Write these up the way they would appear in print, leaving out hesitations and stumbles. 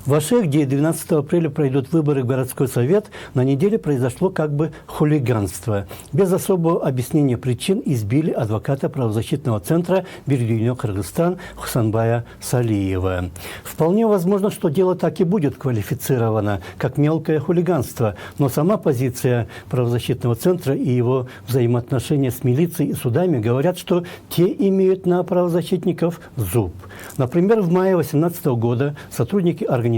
В Аше, где 12 апреля пройдут выборы в городской совет, на неделе произошло как бы хулиганство. Без особого объяснения причин избили адвоката правозащитного центра «Бирюльнё-Кыргызстан» Хусанбая Салиева. Вполне возможно, что дело так и будет квалифицировано как мелкое хулиганство, но сама позиция правозащитного центра и его взаимоотношения с милицией и судами говорят, что те имеют на правозащитников зуб. Например, в мае 2018 года сотрудники организации,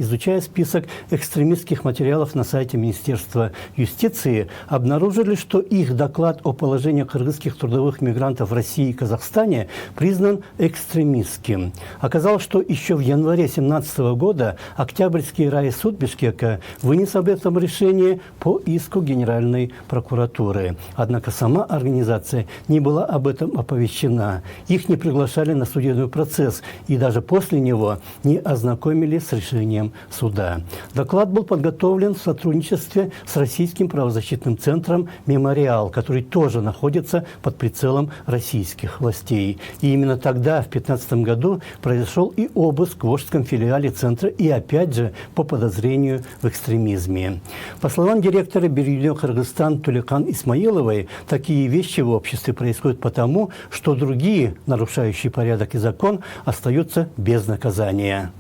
изучая список экстремистских материалов на сайте Министерства юстиции, обнаружили, что их доклад о положении кыргызских трудовых мигрантов в России и Казахстане признан экстремистским. Оказалось, что еще в январе 2017 года Октябрьский райсуд Бишкека вынес об этом решение по иску Генеральной прокуратуры. Однако сама организация не была об этом оповещена. Их не приглашали на судебный процесс и даже после него не ознакомили с решением суда. Доклад был подготовлен в сотрудничестве с Российским правозащитным центром «Мемориал», который тоже находится под прицелом российских властей. И именно тогда, в 2015 году, произошел и обыск в Волжском филиале центра, и опять же по подозрению в экстремизме. По словам директора «Бирюльнё-Кыргызстан» Туликан Исмаиловой, такие вещи в обществе происходят потому, что другие, нарушающие порядок и закон, остаются без наказания.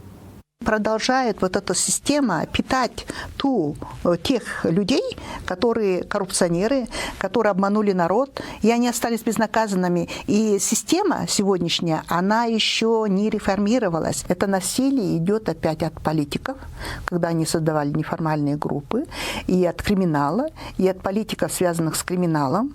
Продолжает вот эта система питать тех людей, которые коррупционеры, которые обманули народ, и они остались безнаказанными. И система сегодняшняя, она еще не реформировалась. Это насилие идет опять от политиков, когда они создавали неформальные группы, и от криминала, и от политиков, связанных с криминалом.